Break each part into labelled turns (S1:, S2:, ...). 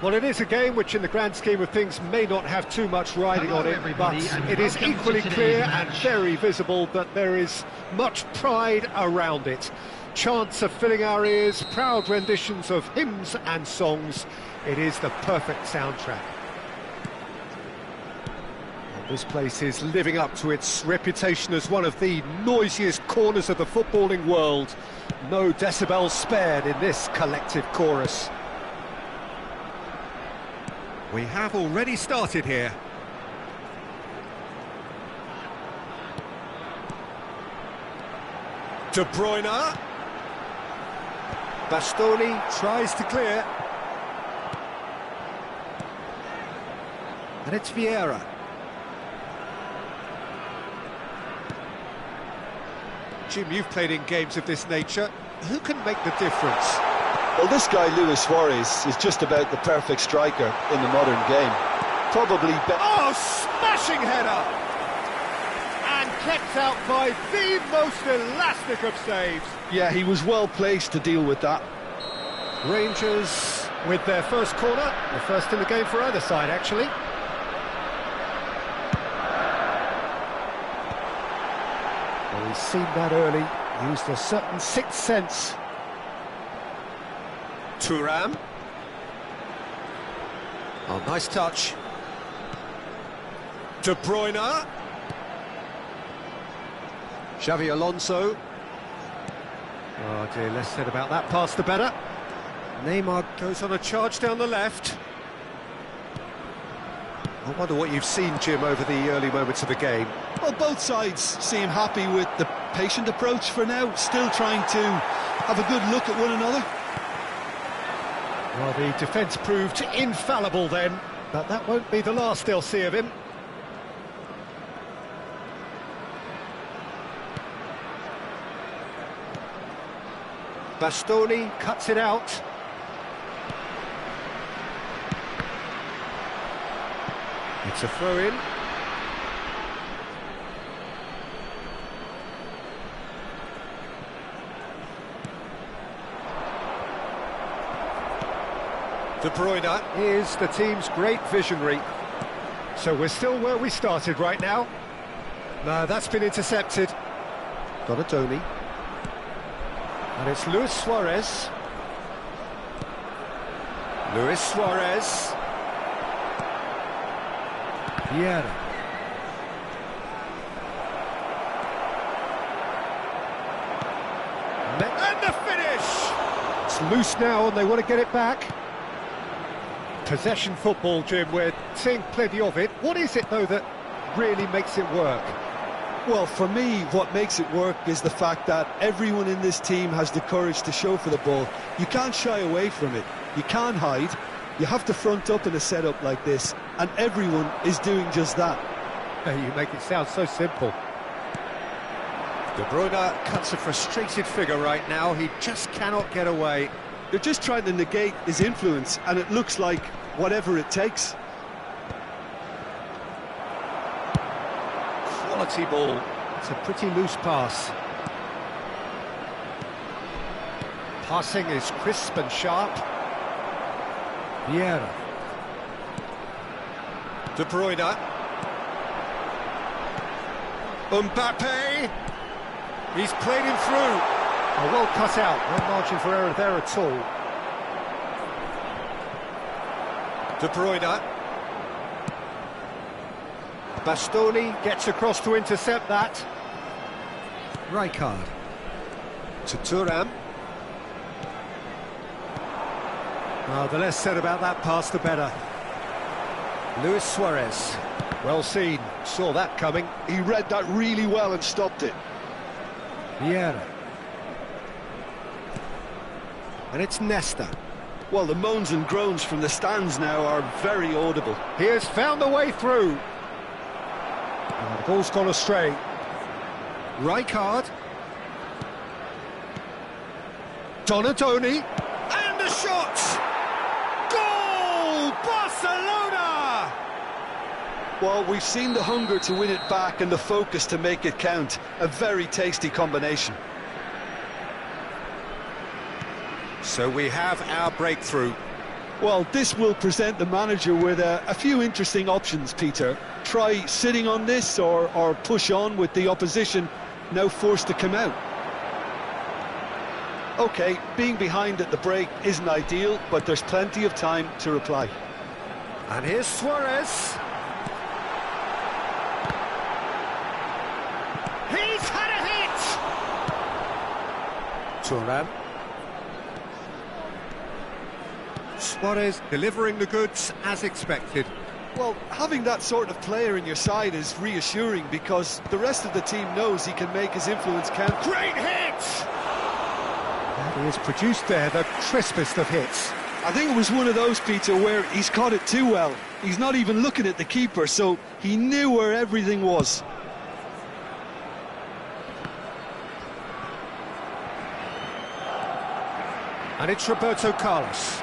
S1: Well, it is a game which, in the grand scheme of things, may not have too much riding on it, but it is equally clear and very visible that there is much pride around it. Chants are filling our ears, proud renditions of hymns and songs. It is the perfect soundtrack. And this place is living up to its reputation as one of the noisiest corners of the footballing world. No decibels spared in this collective chorus. We have already started here. De Bruyne. Bastoni tries to clear. And it's Vieira. Jim, you've played in games of this nature. Who can make the difference?
S2: Well, this guy, Luis Suarez, is just about the perfect striker in the modern game. Probably
S1: Oh, smashing header! And kept out by the most elastic of saves.
S2: Yeah, he was well placed to deal with that.
S1: Rangers with their first corner, the first in the game for either side, actually. Well, he's seen that early, used a certain sixth sense. Thuram. Oh, nice touch. De Bruyne. Xavi Alonso. Oh dear, less said about that pass the better. Neymar goes on a charge down the left. I wonder what you've seen, Jim, over the early moments of the game.
S2: Well, both sides seem happy with the patient approach for now, still trying to have a good look at one another.
S1: Well, the defence proved infallible then, but that won't be the last they'll see of him. Bastoni cuts it out. It's a throw-in. De Bruyne is the team's great visionary. So we're still where we started right now. No, that's been intercepted. Donatoni. And it's Luis Suarez. Luis Suarez. Vieira. And the finish! It's loose now and they want to get it back. Possession football, Jim, we're seeing plenty of it. What is it, though, that really makes it work?
S2: Well, for me, what makes it work is the fact that everyone in this team has the courage to show for the ball. You can't shy away from it. You can't hide. You have to front up in a setup like this, and everyone is doing just that.
S1: You make it sound so simple. De Bruyne cuts a frustrated figure right now. He just cannot get away.
S2: They're just trying to negate his influence, and it looks like whatever it takes.
S1: Quality ball. It's a pretty loose pass. Passing is crisp and sharp. Vieira. De Bruyne. Mbappe. He's played him through. Oh, well cut out. No margin for error there at all. De Bruyne. Bastoni gets across to intercept that. Rijkaard. To Thuram. Oh, the less said about that pass, the better. Luis Suarez. Well seen. Saw that coming.
S2: He read that really well and stopped it.
S1: Vieira. And it's Nesta.
S2: Well, the moans and groans from the stands now are very audible.
S1: He has found a way through. Oh, the ball's gone astray. Rijkaard. Donatoni. And the shot! Goal! Barcelona!
S2: Well, we've seen the hunger to win it back and the focus to make it count. A very tasty combination.
S1: So we have our breakthrough.
S2: Well, this will present the manager with a few interesting options, Peter. Try sitting on this or push on with the opposition now forced to come out. OK, being behind at the break isn't ideal, but there's plenty of time to reply.
S1: And here's Suarez. He's had a hit! Turan. Suarez delivering the goods as expected.
S2: Well, having that sort of player in your side is reassuring because the rest of the team knows he can make his influence count.
S1: Great hit! And he has produced there the crispest of hits.
S2: I think it was one of those, Peter, where he's caught it too well. He's not even looking at the keeper, so he knew where everything was.
S1: And it's Roberto Carlos.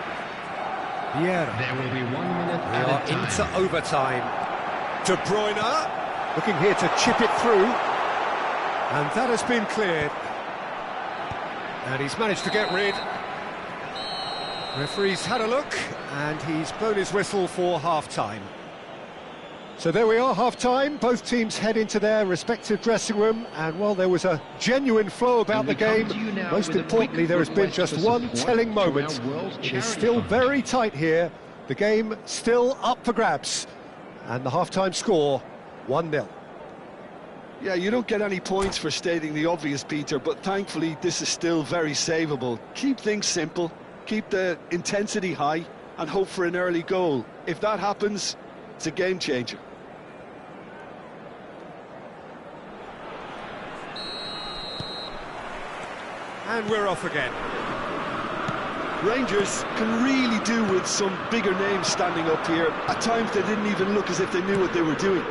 S1: Yeah.
S3: There will be 1 minute
S1: We are into overtime. De Bruyne looking here to chip it through. And that has been cleared. And he's managed to get rid. Referee's had a look, and he's blown his whistle for half-time. So there we are, half-time. Both teams head into their respective dressing room, and while there was a genuine flow about the game, most importantly, there has been just one telling moment. It is still very tight here. The game still up for grabs, and the half-time score, 1-0.
S2: Yeah, you don't get any points for stating the obvious, Peter, but thankfully this is still very savable. Keep things simple, keep the intensity high, and hope for an early goal. If that happens, it's a game changer.
S1: And we're off again.
S2: Rangers can really do with some bigger names standing up here. At times they didn't even look as if they knew what they were doing.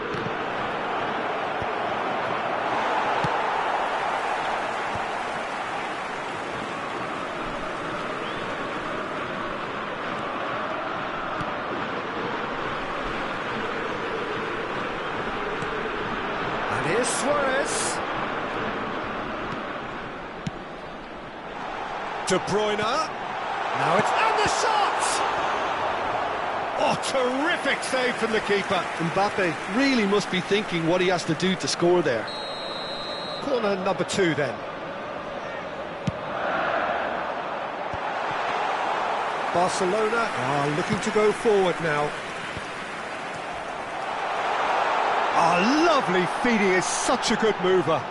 S1: And here's Suarez. De Bruyne. Now it's... and the shot! Oh, terrific save from the keeper.
S2: Mbappe really must be thinking what he has to do to score there.
S1: Corner number 2 then. Barcelona are looking to go forward now. Ah, lovely feeding, is such a good mover.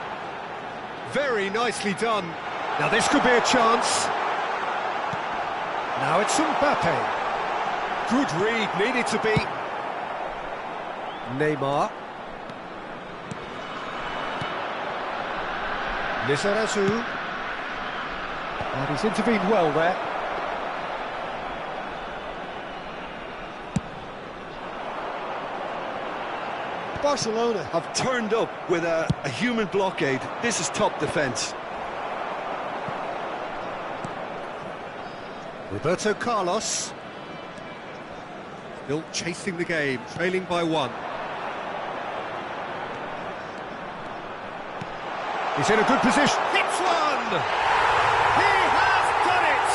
S1: Very nicely done. Now this could be a chance. Now it's Mbappe. Good read, needed to be. Neymar. Lizarazu. And he's intervened well there.
S2: Barcelona have turned up with a human blockade. This is top defence.
S1: Roberto Carlos. Still chasing the game, trailing by 1. He's in a good position. Hits one! He has done it!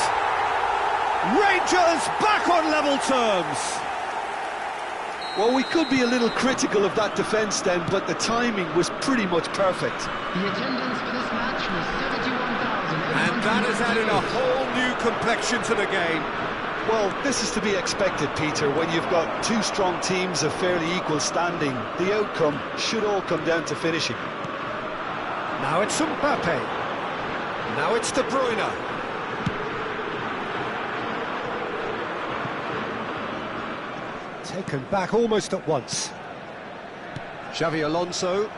S1: Rangers back on level terms!
S2: Well, we could be a little critical of that defence then, but the timing was pretty much perfect.
S3: The attendance for this match was 71,000.
S1: And that has added a whole new complexion to the game.
S2: Well, this is to be expected, Peter. When you've got two strong teams of fairly equal standing, the outcome should all come down to finishing.
S1: Now it's Mbappe. Now it's De Bruyne. Taken back almost at once. Xavi Alonso.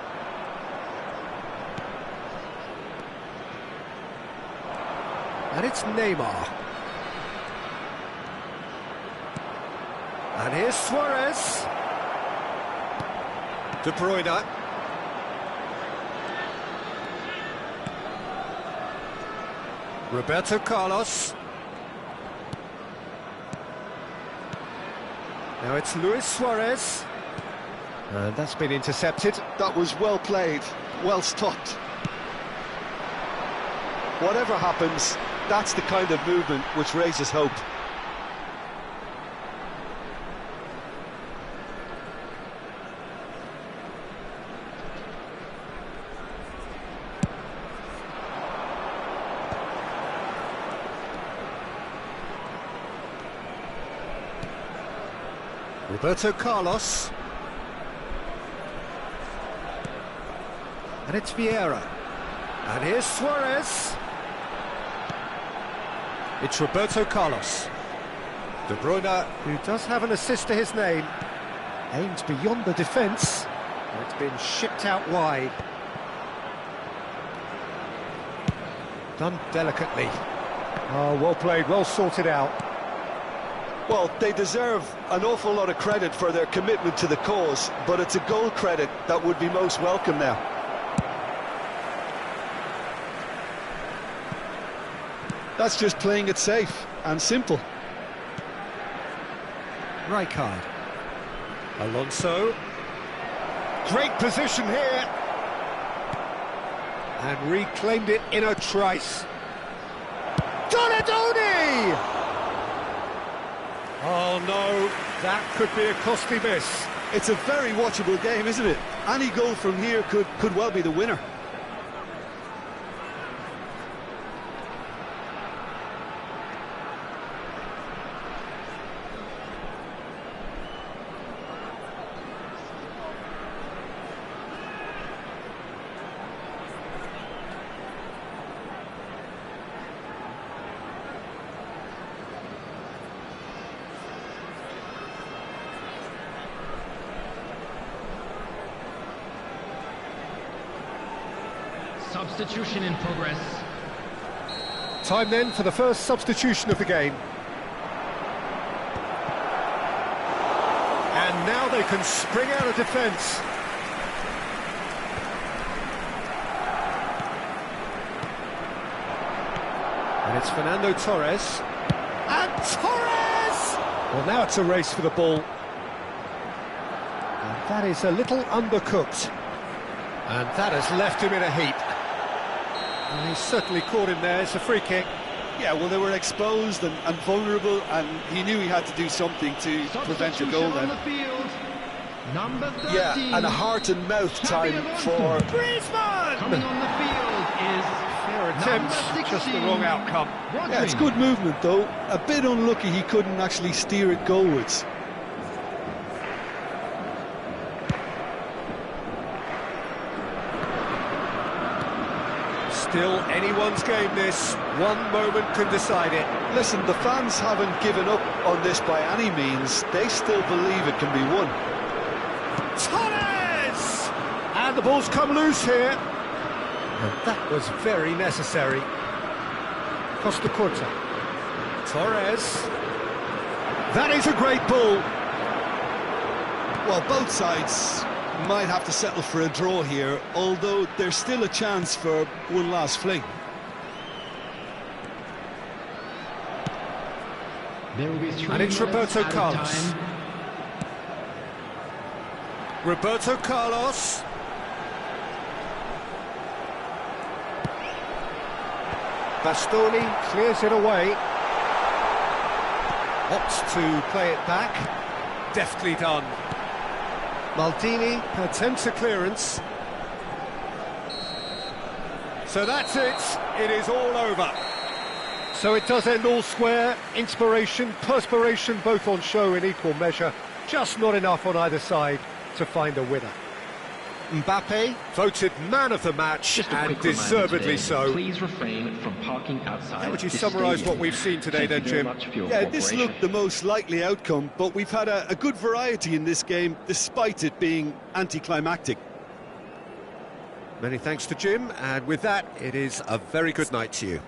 S1: And it's Neymar. And here's Suarez. De Bruyne. Roberto Carlos. Now it's Luis Suarez. And that's been intercepted.
S2: That was well played, well stopped. Whatever happens, that's the kind of movement which raises hope.
S1: Roberto Carlos. And it's Vieira. And here's Suarez. It's Roberto Carlos. De Bruyne, who does have an assist to his name, aims beyond the defence. It's been shipped out wide. Done delicately. Oh, well played, well sorted out.
S2: Well, they deserve an awful lot of credit for their commitment to the cause, but it's a goal credit that would be most welcome now. That's just playing it safe and simple.
S1: Rijkaard. Alonso. Great position here. And reclaimed it in a trice. Donadoni! Oh no, that could be a costly miss.
S2: It's a very watchable game, isn't it? Any goal from here could well be the winner.
S3: Substitution in progress.
S1: Time then for the first substitution of the game. And now they can spring out of defence. And it's Fernando Torres. And Torres! Well, now it's a race for the ball. And that is a little undercooked. And that has left him in a heap. And he's certainly caught him there. It's a free kick.
S2: Yeah, well, they were exposed and vulnerable, and he knew he had to do something to prevent a goal then.
S3: On the field. Number 13.
S2: Yeah, and a heart and mouth time for
S1: Griezmann!
S3: Coming on the field is
S1: Fair attempt, just the wrong outcome.
S2: Yeah, it's good movement though. A bit unlucky he couldn't actually steer it goalwards.
S1: Still anyone's game this. One moment can decide it.
S2: Listen, the fans haven't given up on this by any means. They still believe it can be won.
S1: Torres! And the ball's come loose here. And that was very necessary. Costa Curta. Torres. That is a great ball.
S2: Well, both sides might have to settle for a draw here, although there's still a chance for one last fling.
S3: There will be 3
S1: And it's
S3: minutes
S1: Roberto
S3: added
S1: Carlos.
S3: time.
S1: Roberto Carlos. Bastoni clears it away. Opts to play it back. Deftly done. Maldini attempts a clearance. So that's it. It is all over. So it does end all square. Inspiration, perspiration, both on show in equal measure. Just not enough on either side to find a winner. Mbappe voted man of the match,
S4: Just a
S1: and
S4: quick reminder
S1: deservedly
S4: today,
S1: so.
S4: Please refrain from parking outside.
S1: How would you
S4: this
S1: summarise
S4: stadium.
S1: what we've seen today then,
S4: Thank you very
S1: Jim?
S4: much for your
S2: Yeah, this
S4: cooperation.
S2: looked the most likely outcome, but we've had a good variety in this game, despite it being anticlimactic.
S1: Many thanks to Jim, and with that, it is a very good night to you.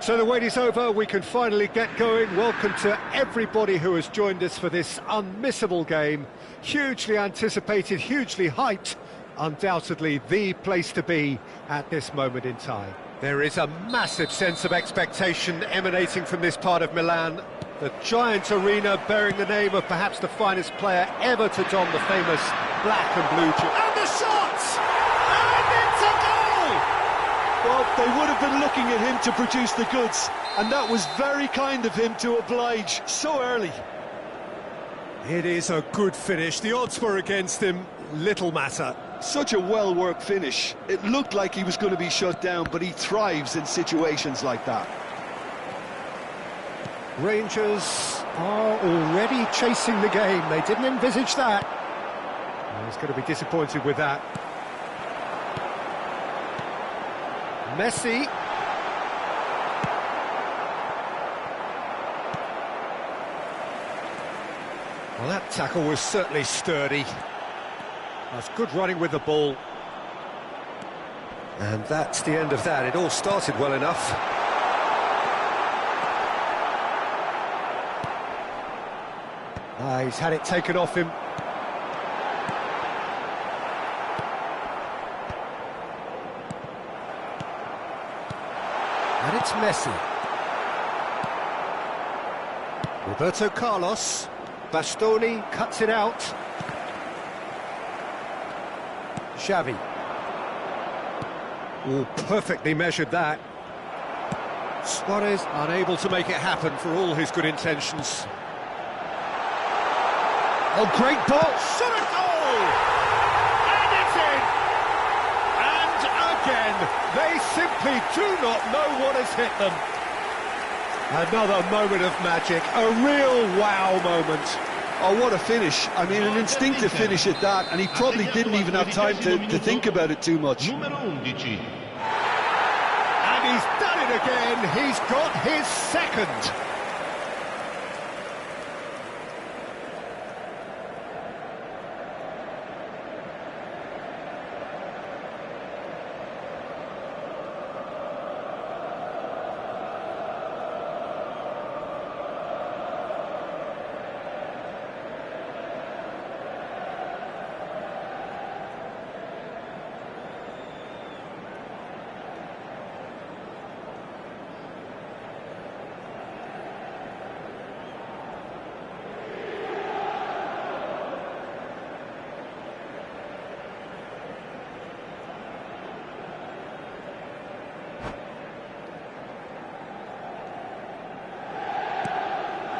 S1: So the wait is over, we can finally get going. Welcome to everybody who has joined us for this unmissable game. Hugely anticipated, hugely hyped, undoubtedly the place to be at this moment in time. There is a massive sense of expectation emanating from this part of Milan. The giant arena bearing the name of perhaps the finest player ever to don the famous black and blue jersey. And the shot! And it's a goal!
S2: Well, they would have been looking at him to produce the goods, and that was very kind of him to oblige so early.
S1: It is a good finish. The odds were against him, little matter.
S2: Such a well-worked finish. It looked like he was going to be shut down, but he thrives in situations like that.
S1: Rangers are already chasing the game. They didn't envisage that. He's going to be disappointed with that. Messi. Well, that tackle was certainly sturdy. That's good running with the ball. And that's the end of that. It all started well enough. He's had it taken off him. And it's Messi. Roberto Carlos. Bastoni cuts it out. Xavi. Oh, perfectly measured that. Suarez unable to make it happen for all his good intentions. Oh, great ball! Shot a goal! And it's in! And again, they simply do not know what has hit them. Another moment of magic, a real wow moment.
S2: Oh, what a finish. I mean, an instinctive finish at that, and he probably didn't even have time to think about it too much.
S3: Numero 11.
S1: And he's done it again, he's got his second.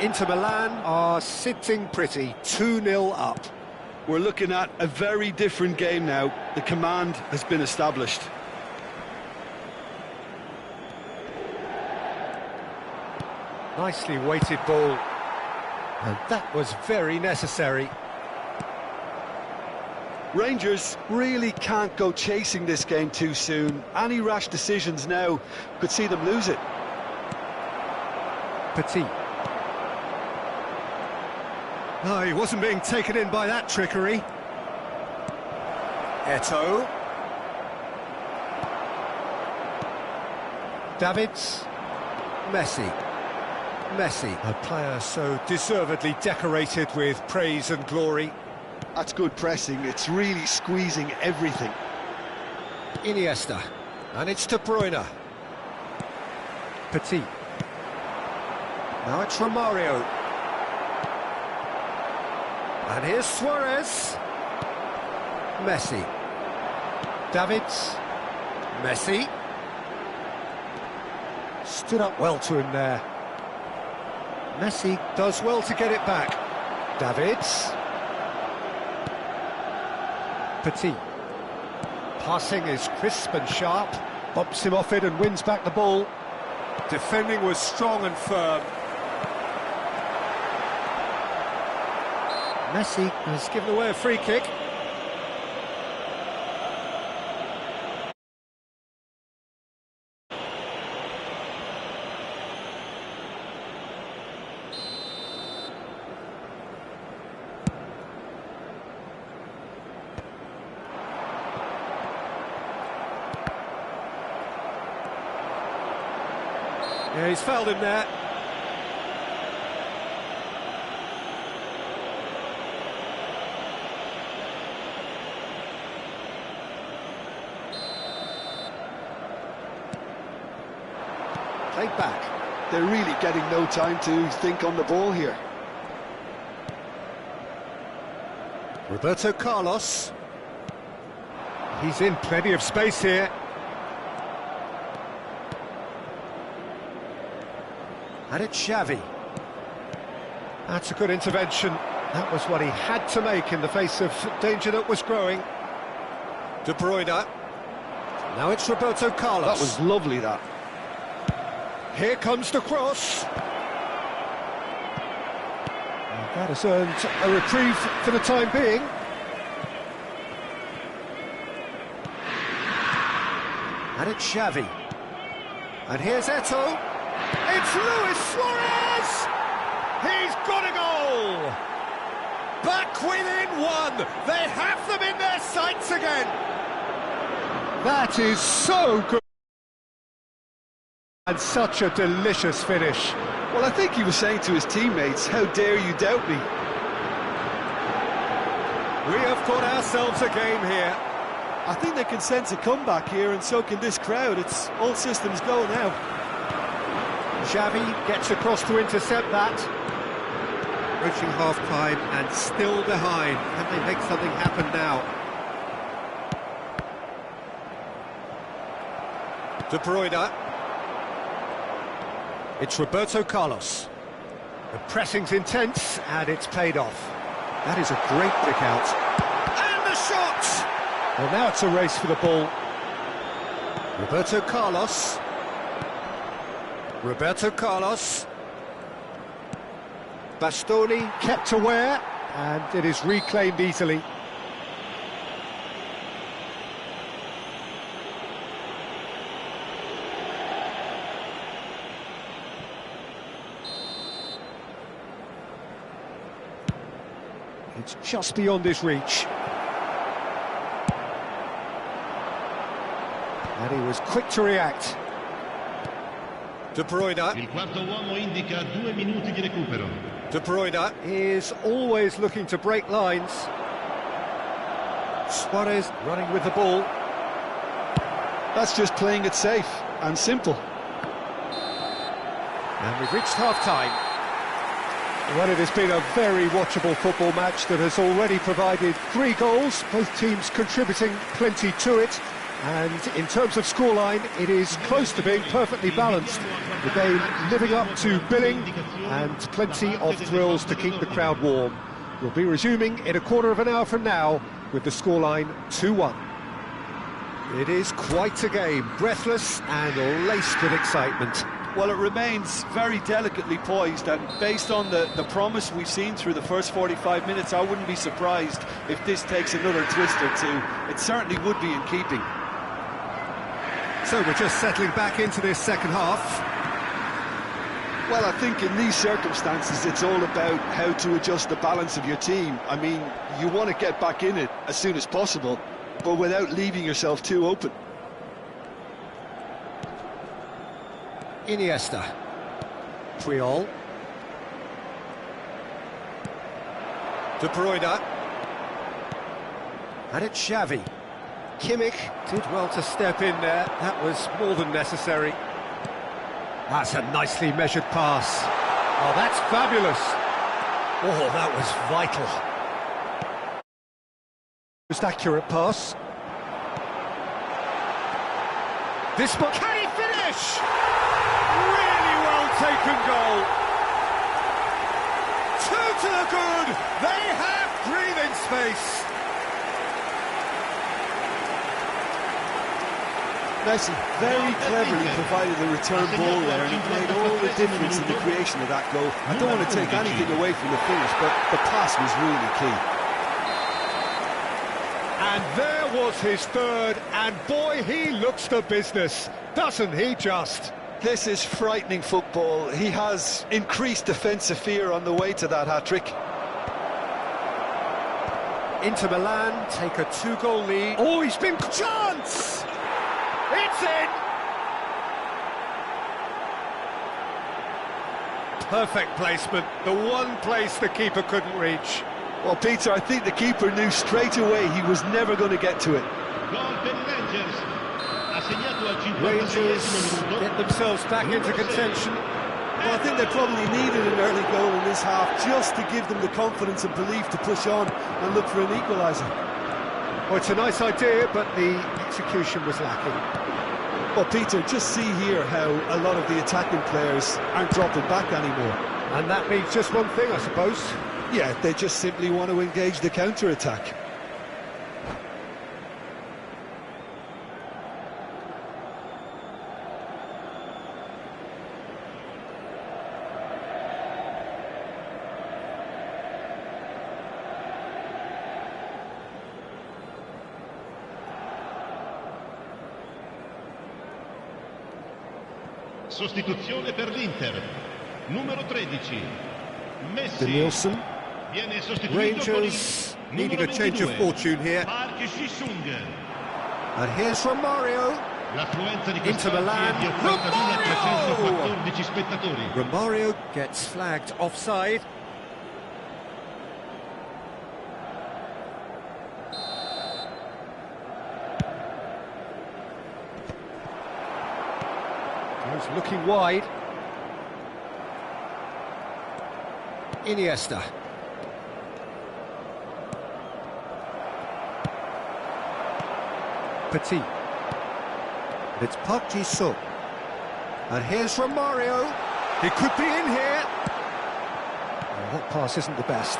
S1: Inter Milan are sitting pretty, 2-0 up.
S2: We're looking at a very different game now. The command has been established.
S1: Nicely weighted ball. And that was very necessary.
S2: Rangers really can't go chasing this game too soon. Any rash decisions now could see them lose it.
S1: Petit. Oh, he wasn't being taken in by that trickery. Eto'o. Davids. Messi. A player so deservedly decorated with praise and glory.
S2: That's good pressing. It's really squeezing everything.
S1: Iniesta. And it's De Bruyne. Petit. Now it's Romario. And here's Suarez. Messi. Davids. Messi. Stood up well to him there. Messi does well to get it back. Davids. Petit. Passing is crisp and sharp. Bumps him off it and wins back the ball. Defending was strong and firm. Messi has given away a free kick. Yeah, he's fouled him there. Played back.
S2: They're really getting no time to think on the ball here.
S1: Roberto Carlos. He's in plenty of space here. And it's Xavi. That's a good intervention. That was what he had to make in the face of danger that was growing. De Bruyne. Now it's Roberto Carlos.
S2: That was lovely, that.
S1: Here comes the cross. And that has earned a reprieve for the time being. And it's Xavi. And here's Eto'o. It's Luis Suarez! He's got a goal! Back within one! They have them in their sights again! That is so good! And such a delicious finish.
S2: Well, I think he was saying to his teammates, how dare you doubt me?
S1: We have got ourselves a game here.
S2: I think they can sense a comeback here, and so can this crowd. It's all systems go now.
S1: Xavi gets across to intercept that. Approaching half-time and still behind. Can they make something happen now? De Bruyne. It's Roberto Carlos. The pressing's intense and it's paid off. That is a great pick out. And the shot! Well, now it's a race for the ball. Roberto Carlos. Roberto Carlos. Bastoni kept aware, and it is reclaimed easily. It's just beyond his reach. And he was quick to react. De Bruyne.
S3: Il quarto uomo indica 2 minuti di recupero.
S1: De Bruyne is always looking to break lines. Suarez running with the ball.
S2: That's just playing it safe and simple.
S1: And we've reached half-time. Well, it has been a very watchable football match that has already provided 3 goals, both teams contributing plenty to it. And in terms of scoreline, it is close to being perfectly balanced. The game living up to billing and plenty of thrills to keep the crowd warm. We'll be resuming in a quarter of an hour from now with the scoreline 2-1. It is quite a game, breathless and laced with excitement.
S2: Well, it remains very delicately poised, and based on the promise we've seen through the first 45 minutes, I wouldn't be surprised if this takes another twist or two. It certainly would be in keeping.
S1: So we're just settling back into this second half.
S2: Well, I think in these circumstances it's all about how to adjust the balance of your team. I mean, you want to get back in it as soon as possible, but without leaving yourself too open.
S1: Iniesta. Puyol. De Bruyne. And it's Xavi. Kimmich did well to step in there. That was more than necessary. That's a nicely measured pass. Oh, that's fabulous. Oh, that was vital. Most accurate pass. This one, can he finish? Really well taken goal. 2 to the good. They have breathing space.
S2: Messi very cleverly provided the return ball there, and it made all the difference in the creation of that goal. I don't want to take anything away from the finish, but the pass was really key.
S1: And there was his third, and boy, he looks the business, doesn't he just?
S2: This is frightening football. He has increased defensive fear on the way to that hat-trick.
S1: Inter Milan take a 2-goal lead. Oh, he's been... Chance! It's in! perfect placement, the one place the keeper couldn't reach.
S2: Well, Peter, I think the keeper knew straight away he was never going to get to it.
S1: Rangers get themselves back into contention.
S2: Well, I think they probably needed an early goal in this half just to give them the confidence and belief to push on and look for an equaliser.
S1: Well, it's a nice idea, but the execution was lacking.
S2: Well, Peter, just see here how a lot of the attacking players aren't dropping back anymore.
S1: And that means just one thing, I suppose.
S2: Yeah, they just simply want to engage the counter-attack.
S5: Sostituzione per l'Inter, numero 13, Messi.
S2: Nielsen.
S5: Viene sostituito
S1: Rangers needing a change of fortune here. And here's Romario. Into Milan. Romario! Romario gets flagged offside. Goes looking wide. Iniesta. Petit. It's Park Ji-sung. And here's Romario. He could be in here. Oh, that pass isn't the best.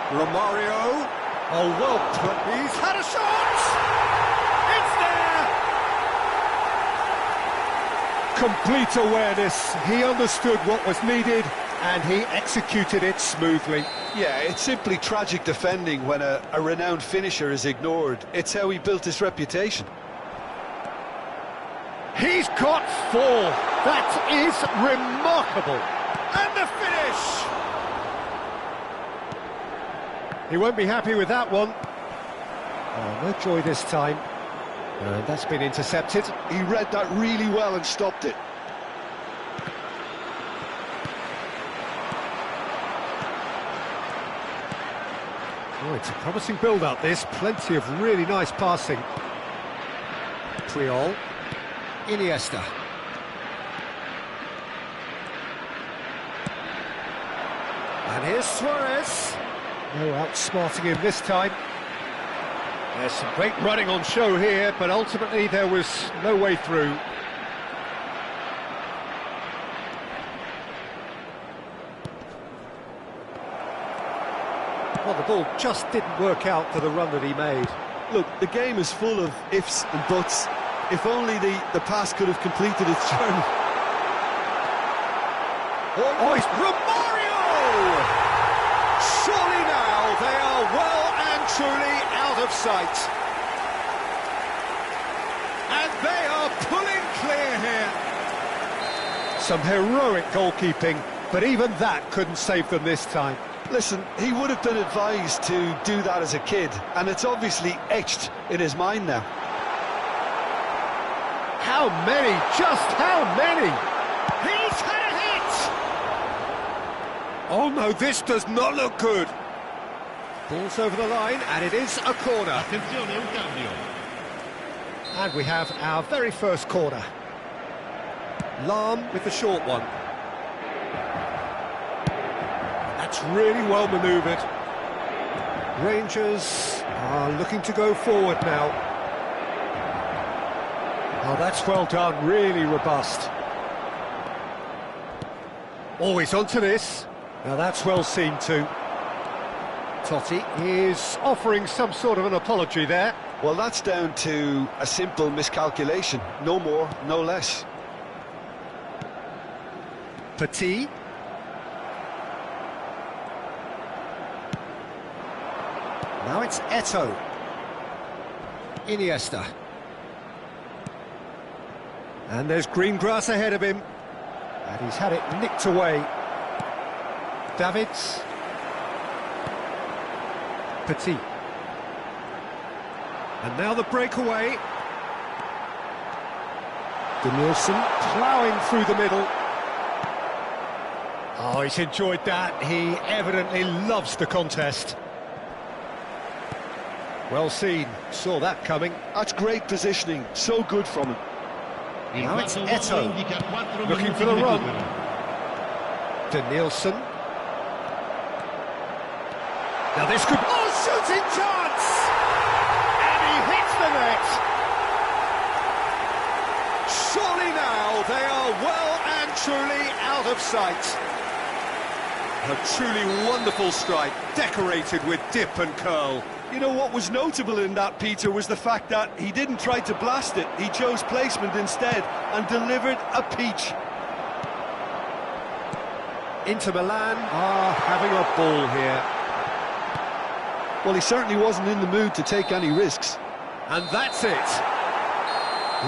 S1: Romario. Oh, well put. He's had a shot! It's there! Complete awareness. He understood what was needed and he executed it smoothly.
S2: Yeah, it's simply tragic defending when a renowned finisher is ignored. It's how he built his reputation.
S1: He's got 4. That is remarkable. And the finish! He won't be happy with that one. Oh, no joy this time. And that's been intercepted.
S2: He read that really well and stopped it.
S1: Oh, it's a promising build-up, this. Plenty of really nice passing. Triol. Iniesta. And here's Suarez. No outsmarting him this time. There's some great running on show here, but ultimately there was no way through. Well, the ball just didn't work out for the run that he made.
S2: Look, the game is full of ifs and buts. If only the pass could have completed its journey.
S1: Oh, it's Romario! Surely now they are well and truly out of sight. And they are pulling clear here. Some heroic goalkeeping, but even that couldn't save them this time.
S2: Listen, he would have been advised to do that as a kid, and it's obviously etched in his mind now.
S1: How many? Just how many? He's had a hit! Oh no, this does not look good. Ball's over the line, and it is a corner.
S5: Attenzione, un cambio.
S1: And we have our very first corner. Lahm with the short one. That's really well manoeuvred. Rangers are looking to go forward now. Oh, that's well done, really robust. Oh, he's onto this. Now that's well seen too. Totti is offering some sort of an apology there.
S2: Well, that's down to a simple miscalculation. No more, no less.
S1: Petit. Now it's Eto'o. Iniesta. And there's green grass ahead of him. And he's had it nicked away. Davids. Petit. And now the breakaway. Nielsen ploughing through the middle. Oh, he's enjoyed that. He evidently loves the contest. Well seen, saw that coming.
S2: That's great positioning, so good from him.
S1: Now it's Eto, looking for the run. Danielson. Now this could... Oh, shooting chance! And he hits the net! Surely now they are well and truly out of sight. A truly wonderful strike, decorated with dip and curl.
S2: You know what was notable in that, Peter, was the fact that he didn't try to blast it. He chose placement instead and delivered a peach.
S1: Inter Milan are having a ball here.
S2: Well, he certainly wasn't in the mood to take any risks.
S1: And that's it.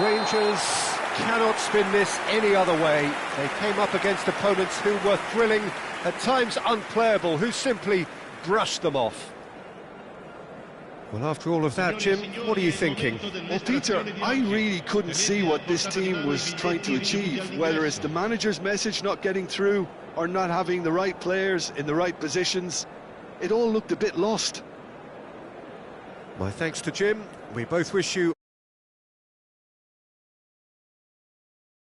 S1: Rangers cannot spin this any other way. They came up against opponents who were thrilling, at times unplayable, who simply brushed them off. Well, after all of that, Jim, what are you thinking?
S2: Well, Peter, I really couldn't see what this team was trying to achieve, whether it's the manager's message not getting through or not having the right players in the right positions. It all looked a bit lost.
S1: My thanks to Jim. We both wish you